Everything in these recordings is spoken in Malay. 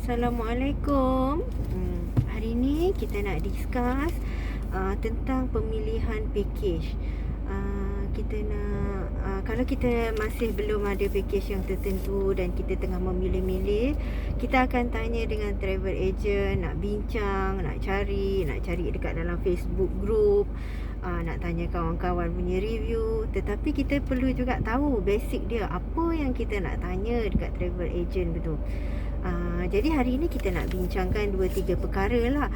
Assalamualaikum. Hari ni kita nak discuss tentang pemilihan package. Kita nak kalau kita masih belum ada package yang tertentu dan kita tengah memilih-milih, kita akan tanya dengan travel agent, nak bincang, nak cari dekat dalam Facebook group, nak tanya kawan-kawan punya review. Tetapi kita perlu juga tahu basic dia, apa yang kita nak tanya dekat travel agent betul. Jadi hari ni kita nak bincangkan 2-3 perkara lah.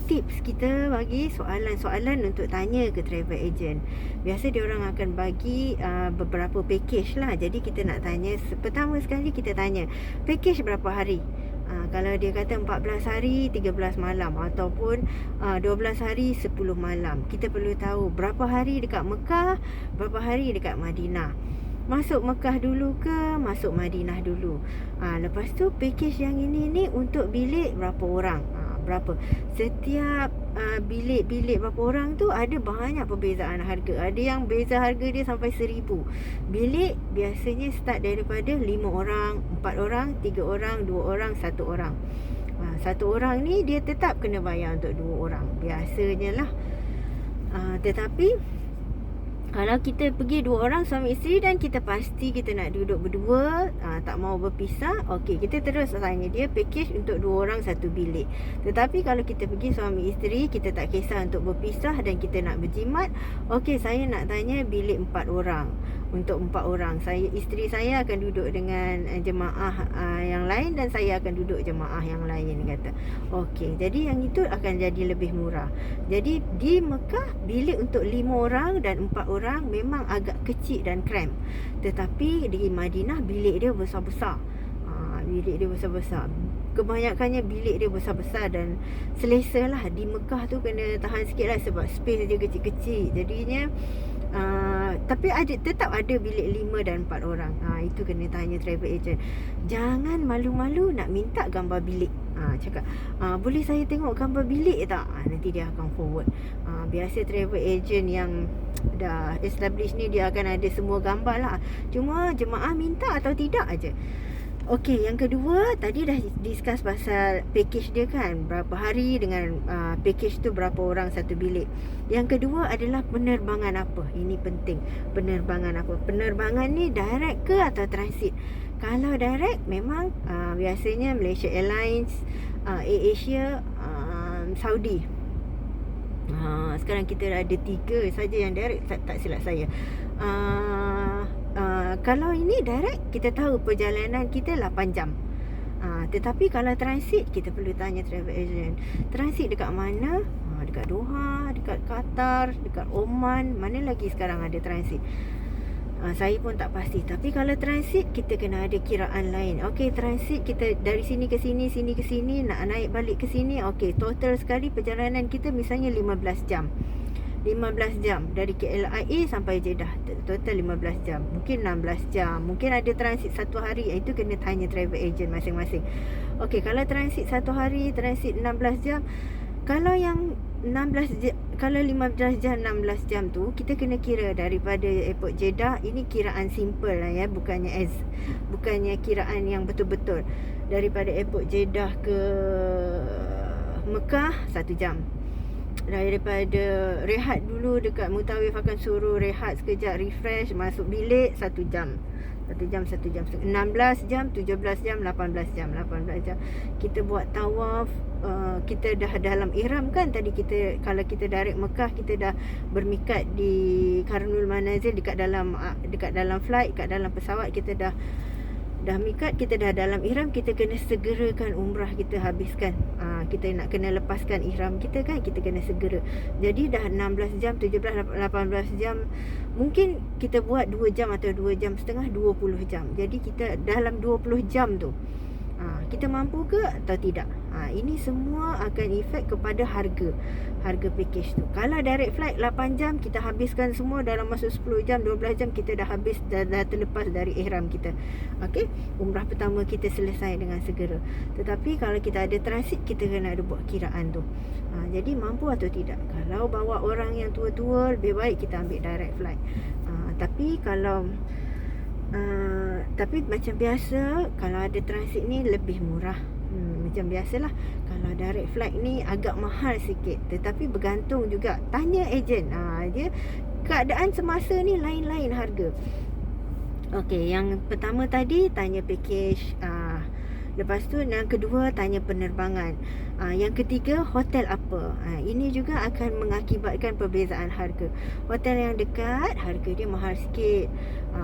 Tips kita bagi soalan-soalan untuk tanya ke travel agent. Biasa diorang akan bagi beberapa package lah. Jadi kita nak tanya, pertama sekali kita tanya, package berapa hari? Kalau dia kata 14 hari 13 malam ataupun 12 hari 10 malam, kita perlu tahu berapa hari dekat Mekah, berapa hari dekat Madinah. Masuk Mekah dulu ke masuk Madinah dulu. Lepas tu package yang ini ni untuk bilik berapa orang, berapa. Setiap bilik-bilik berapa orang tu ada banyak perbezaan harga. Ada yang beza harga dia sampai 1,000. Bilik biasanya start daripada 5 orang, 4 orang, 3 orang, 2 orang, 1 orang. 1 orang ni dia tetap kena bayar untuk 2 orang biasanya lah. Tetapi kalau kita pergi 2 orang suami isteri dan kita pasti kita nak duduk berdua, tak mau berpisah, okey, kita terus tanya dia package untuk 2 orang 1 bilik. Tetapi kalau kita pergi suami isteri, kita tak kisah untuk berpisah dan kita nak berjimat, okey, saya nak tanya bilik 4 orang. Untuk 4 orang, isteri saya akan duduk dengan jemaah yang lain dan saya akan duduk jemaah yang lain, kata. Okey, jadi yang itu akan jadi lebih murah. Jadi di Mekah bilik untuk 5 orang dan 4 orang memang agak kecil dan cramp. Tetapi di Madinah bilik dia besar-besar. Bilik dia besar-besar. Kebanyakannya bilik dia besar-besar dan selesa lah. Di Mekah tu kena tahan sikit lah sebab space dia kecil-kecil. Jadinya tapi tetap ada bilik 5 dan 4 orang. Itu kena tanya travel agent. Jangan malu-malu nak minta gambar bilik. Cakap, boleh saya tengok gambar bilik tak? Nanti dia akan forward. Biasa travel agent yang dah establish ni dia akan ada semua gambar lah. Cuma jemaah minta atau tidak aja. Okey, yang kedua, tadi dah discuss pasal package dia kan, berapa hari dengan package tu berapa orang satu bilik. Yang kedua adalah penerbangan apa. Ini penting. Penerbangan apa? Penerbangan ni direct ke atau transit? Kalau direct memang biasanya Malaysia Airlines, AirAsia, Saudi. Sekarang kita ada 3 saja yang direct, tak silap saya. Kalau ini direct, kita tahu perjalanan kita 8 jam. Tetapi kalau transit, kita perlu tanya travel agent. Transit dekat mana? Dekat Doha, dekat Qatar, dekat Oman. Mana lagi sekarang ada transit? Saya pun tak pasti. Tapi kalau transit, kita kena ada kiraan lain. Okey, transit kita dari sini ke sini, sini ke sini, nak naik balik ke sini. Okey, total sekali perjalanan kita misalnya 15 jam. 15 jam dari KLIA sampai Jeddah, total 15 jam, mungkin 16 jam, mungkin ada transit 1 hari. Itu kena tanya travel agent masing-masing. Okey, kalau transit 1 hari, transit 16 jam. Kalau yang 16 jam, kalau 15 jam 16 jam tu, kita kena kira daripada airport Jeddah. Ini kiraan simple lah ya, bukannya kiraan yang betul-betul. Daripada airport Jeddah ke Mekah 1 jam. Daripada rehat dulu dekat Mutawif, akan suruh rehat sekejap, refresh, masuk bilik 1 jam. 1 jam 16 jam, 17 jam, 18 jam. Kita buat tawaf, kita dah dalam ihram kan. Tadi kita, kalau kita direct Mekah, kita dah bermikat di Karnul Manazil, dekat dalam flight, dekat dalam pesawat kita dah mikat, kita dah dalam ihram, kita kena segerakan umrah kita habiskan. Kita nak kena lepaskan ihram kita kan, kita kena segera. Jadi dah 16 jam, 17, 18 jam. Mungkin kita buat 2 jam atau 2 jam setengah, 20 jam. Jadi kita dalam 20 jam tu, kita mampu ke atau tidak. Ini semua akan efek kepada harga package tu. Kalau direct flight 8 jam, kita habiskan semua dalam masa 10 jam, 12 jam, kita dah habis, dah terlepas dari ihram kita. Okey, umrah pertama kita selesai dengan segera. Tetapi kalau kita ada transit, kita kena ada buat kiraan tu. Jadi mampu atau tidak. Kalau bawa orang yang tua-tua, lebih baik kita ambil direct flight. Tapi kalau Tapi macam biasa, kalau ada transit ni lebih murah. Macam biasalah, kalau direct flight ni agak mahal sikit, tetapi bergantung juga. Tanya ejen. Dia keadaan semasa ni lain-lain harga. Okey, yang pertama tadi tanya package. Lepas tu yang kedua tanya penerbangan. Yang ketiga hotel apa. Ini juga akan mengakibatkan perbezaan harga. Hotel yang dekat harga dia mahal sikit.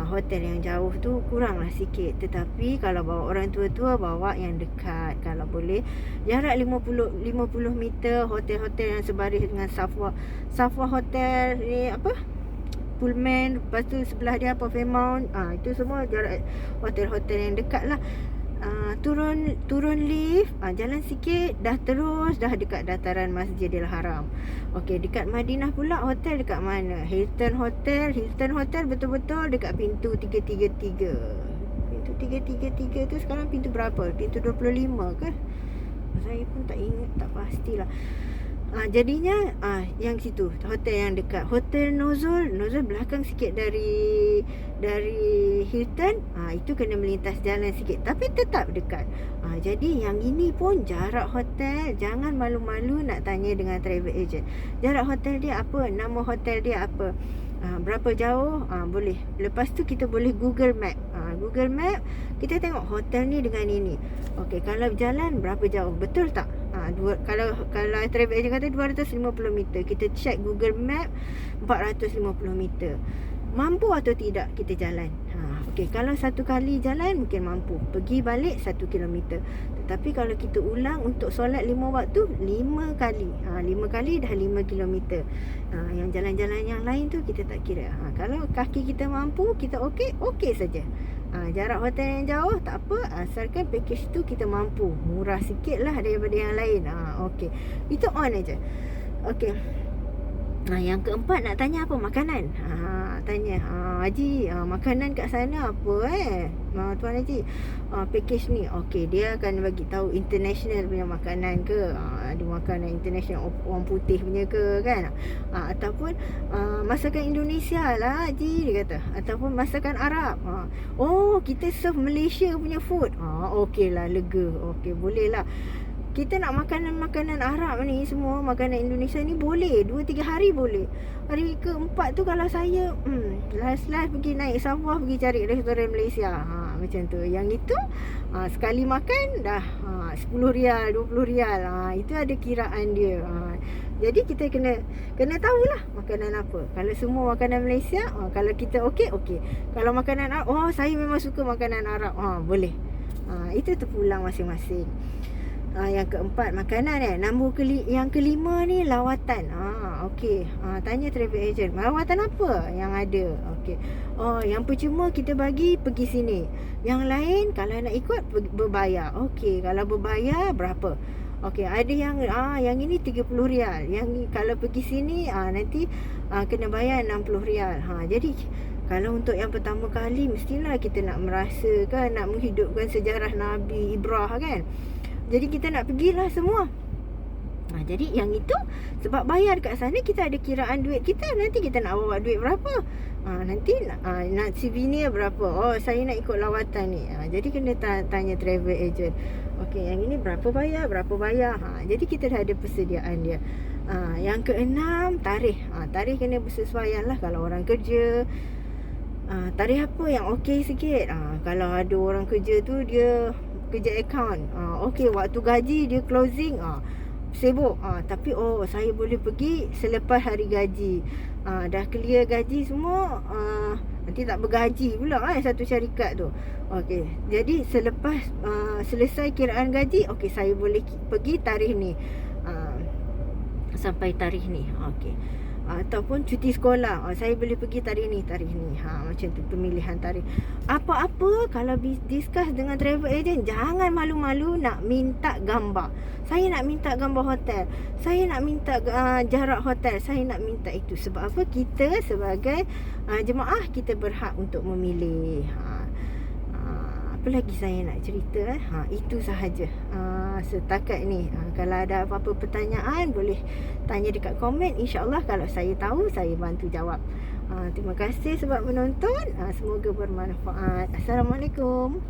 Hotel yang jauh tu kuranglah sikit. Tetapi kalau bawa orang tua-tua, bawa yang dekat kalau boleh. Jarak 50 meter. Hotel-hotel yang sebaris dengan Safwa Hotel ni apa, Pullman. Lepas tu sebelah dia apa, Fairmount. Itu semua jarak hotel-hotel yang dekat lah. Turun lift, jalan sikit, dah dekat dataran Masjidil Haram. Okey, dekat Madinah pula hotel dekat mana? Hilton Hotel betul-betul dekat pintu 333. Pintu 333 tu sekarang pintu berapa? Pintu 25 ke? Saya pun tak ingat, tak pastilah. Jadinya yang situ hotel yang dekat. Hotel Nuzul belakang sikit dari Hilton. Itu kena melintas jalan sikit, tapi tetap dekat. Jadi yang ini pun jarak hotel, jangan malu-malu nak tanya dengan travel agent. Jarak hotel dia apa, nama hotel dia apa, berapa jauh, boleh. Lepas tu kita boleh Google Map. Google Map kita tengok hotel ni dengan ini. Okey, kalau jalan berapa jauh, betul tak? Kalau travel agent kata 250 meter, kita check Google Map 450 meter. Mampu atau tidak kita jalan. Okey, kalau satu kali jalan mungkin mampu, pergi balik 1 kilometer. Tetapi kalau kita ulang untuk solat 5 waktu, 5 kali. 5 kali dah 5 kilometer. Yang jalan-jalan yang lain tu kita tak kira. Kalau kaki kita mampu, kita okey saja. Jarak hotel yang jauh tak apa, asalkan package tu kita mampu. Murah sikit lah daripada yang lain. Okey, itu on aja. Okey. Yang keempat nak tanya apa, makanan. Tanya, Haji, makanan kat sana apa Tuan Haji, package ni. Okey, dia akan bagi tahu international punya makanan ke, ada makanan international orang putih punya ke kan, ataupun masakan Indonesia lah Haji, dia kata, ataupun masakan Arab. Kita serve Malaysia punya food. Okey lah, lega. Okey, boleh lah. Kita nak makanan Arab ni semua, makanan Indonesia ni boleh 2-3 hari boleh. Hari keempat tu kalau saya last pergi naik Safwa, pergi cari restoran Malaysia. Macam tu. Yang itu sekali makan dah 10 rial, 20 rial. Itu ada kiraan dia. Jadi kita kena tahulah makanan apa. Kalau semua makanan Malaysia, kalau kita okey. Kalau makanan Arab, saya memang suka makanan Arab. Boleh. Itu terpulang masing-masing. Yang keempat makanan yang kelima ni lawatan. Okey. Tanya travel agent, lawatan apa yang ada. Okey. Yang percuma kita bagi pergi sini. Yang lain kalau nak ikut berbayar. Okey, kalau berbayar berapa? Okey, ada yang ini 30 rial. Yang kalau pergi sini nanti kena bayar 60 rial. Jadi kalau untuk yang pertama kali mestilah kita nak merasakan, nak menghidupkan sejarah Nabi Ibrah kan. Jadi kita nak pergilah semua. Jadi yang itu sebab bayar kat sana kita ada kiraan duit kita. Nanti kita nak bawa duit berapa, nanti nak souvenir berapa. Saya nak ikut lawatan ni. Jadi kena tanya travel agent. Okey, yang ini berapa bayar. Jadi kita dah ada persediaan dia. Yang keenam, tarikh. Tarikh kena bersesuaian lah. Kalau orang kerja, tarikh apa yang okey sikit. Kalau ada orang kerja tu dia kerja account, okey, waktu gaji dia closing, sibuk. Tapi saya boleh pergi selepas hari gaji, dah clear gaji semua, nanti tak bergaji pula satu syarikat tu. Okey, jadi selepas selesai kiraan gaji, okey, saya boleh pergi tarikh ni, sampai tarikh ni. Okey, ataupun cuti sekolah, saya boleh pergi tarikh ni. Macam tu pemilihan tarikh. Apa-apa kalau discuss dengan travel agent, jangan malu-malu nak minta gambar. Saya nak minta gambar hotel, saya nak minta jarak hotel, saya nak minta itu. Sebab apa? Kita sebagai jemaah, kita berhak untuk memilih. Apa lagi saya nak cerita? Itu sahaja setakat ni. Kalau ada apa-apa pertanyaan, boleh tanya dekat komen. InsyaAllah kalau saya tahu, saya bantu jawab. Terima kasih sebab menonton. Semoga bermanfaat. Assalamualaikum.